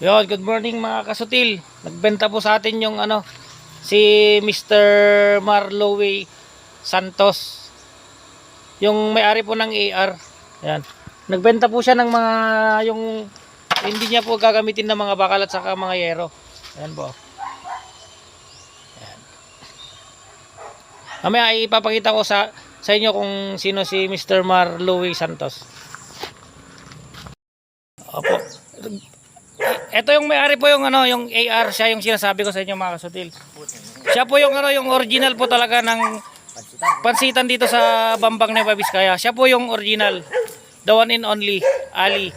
Yon, good morning mga kasutil. Nagbenta po sa atin yung si Mr. Marlowe Santos. Yung may-ari po ng AR. Ayan. Nagbenta po siya ng mga yung hindi niya po gagamitin ng mga bakal at saka mga yero. Ayan po. Ayan. Mamaya ipapakita ko sa inyo kung sino si Mr. Marlowe Santos. Opo. Ito yung may-ari po yung yung AR, siya yung sinasabi ko sa inyo mga kasutil. Siya po yung yung original po talaga ng pansitan dito sa Bambang Nueva Vizcaya. Siya po yung original. The one and only, Ali.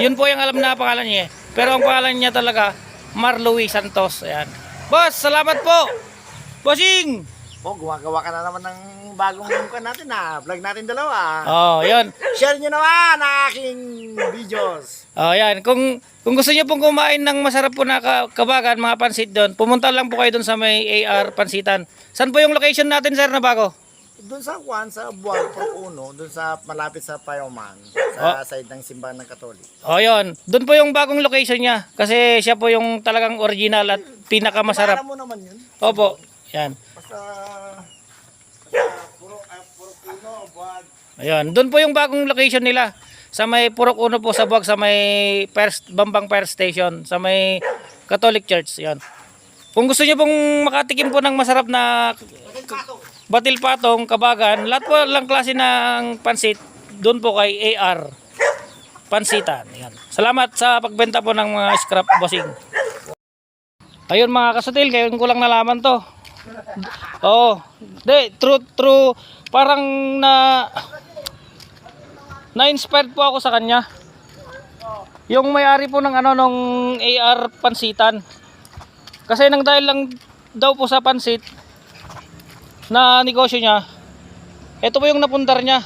Yun po yung alam na pangalan niya. Pero ang pangalan niya talaga Marlowe Santos. Ayan. Boss, salamat po. Bossing. Gumagawa ka na naman ng bagong mukha natin vlog natin dalawa. Oh, yun. Share nyo naman ang aking videos. Oh, yan. Kung gusto niyo pong kumain ng masarap po na kabagan, mga pansit doon, pumunta lang po kayo doon sa may AR Pansitan. Saan po yung location natin, sir, na bago? Doon sa Juan, sa Buwag, Pro 1, doon sa malapit sa Payoman, sa side ng simbahan ng Katolik. Oh, yun. Doon po yung bagong location niya. Kasi siya po yung talagang original at pinakamasarap. Alam mo naman yun. Opo. Yan. Basta Puro 1, Buwag. Ayun. Doon po yung bagong location nila. Sa may Purok 1 po sa Buwag, sa may Bambang Fire Station, sa may Catholic Church. Yan. Kung gusto niyo pong makatikim po ng masarap na batil patong, kabagan, lahat po lang klase ng pansit, doon po kay AR Pansitan. Yan. Salamat sa pagbenta po ng mga scrap bossing. Ayun mga kasutil, ngayon ko lang nalaman to. Oh, true. Parang na-inspired po ako sa kanya. Yung may-ari po ng nung AR Pansitan. Kasi nang dahil lang daw po sa pansit na negosyo niya, ito po yung napundar niya.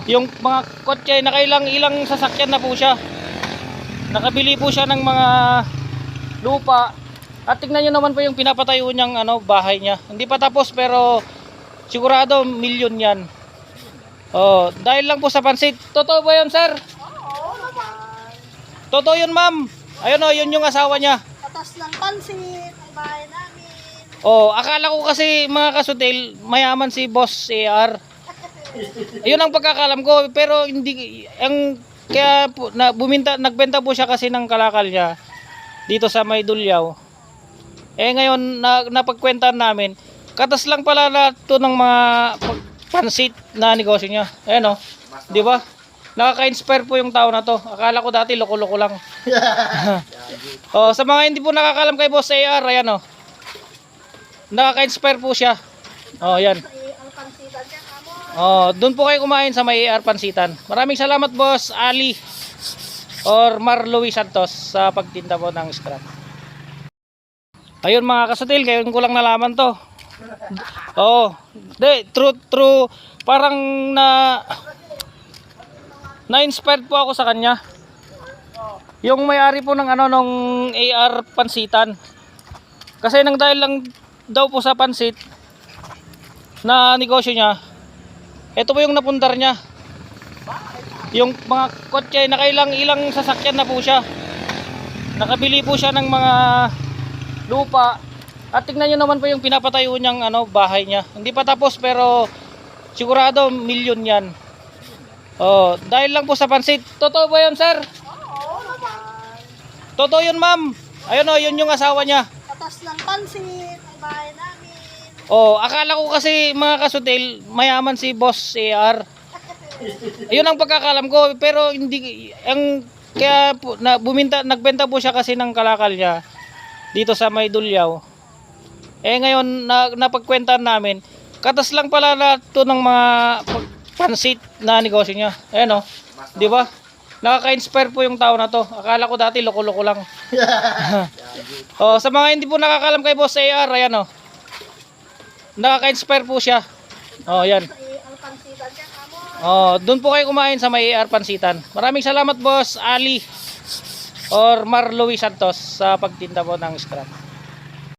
Yung mga kotse, nakailang sasakyan na po siya. Nakabili po siya ng mga lupa. At tingnan nyo naman po yung pinapatayo niyang bahay niya. Hindi pa tapos pero sigurado milyon yan. Oh, dahil lang po sa pansit. Totoo ba yun, sir? Oo naman. Totoo yun, ma'am. Ayun yun yung asawa niya. Katas ng pansit, ang bahay namin. Oh, akala ko kasi mga kasutil, mayaman si Boss AR. Ayun ang pagkakalam ko, pero hindi kaya po, nagbenta po siya kasi ng kalakal niya dito sa May Dulyaw. Ngayon napagkwentan namin, katas lang pala na to ng mga pansit na negosyo niya. Ayan di ba? Nakaka-inspire po yung tao na to. Akala ko dati loko-loko lang. Sa mga hindi po nakakalam kay Boss AR, ayan nakaka-inspire po siya. Yan. Ang pansitan niya, kamo. Doon po kayo kumain sa may AR Pansitan. Maraming salamat, Boss Ali or Marlowe Santos sa pagtinda po ng scrap. Ayun mga kasutil, ngayon ko lang nalaman to. True. Parang na-inspired po ako sa kanya. Yung may-ari po ng nung AR Pansitan. Kasi nang dahil lang daw po sa pansit na negosyo niya, ito po yung napundar niya. Yung mga kotse, nakailang sasakyan na po siya. Nakabili po siya ng mga lupa. At tingnan nyo naman po yung pinapatayo niyang bahay niya. Hindi pa tapos pero sigurado milyon yan. Dahil lang po sa pansit. Totoo ba yun, sir? Oo naman. Totoo yun, ma'am. Ayun yun yung asawa niya. Katas ng pansit, ang bahay namin. Akala ko kasi mga kasutil, mayaman si Boss AR. Ayun ang pagkakalam ko, pero hindi kaya po, nagbenta po siya kasi ng kalakal niya dito sa May Dulyaw. Ngayon napagkwentan namin, katas lang pala na to ng mga pansit na negosyo niya. Ayan di ba? Nakaka-inspire po yung tao na to. Akala ko dati loko-loko lang. Sa mga hindi po nakakalam kay Boss AR, ayan nakaka-inspire po siya. Yan. Ang pansitan niya, kamo. Doon po kayo kumain sa may AR Pansitan. Maraming salamat, Boss Ali or Marlowe Santos sa pagtinda po ng scrap.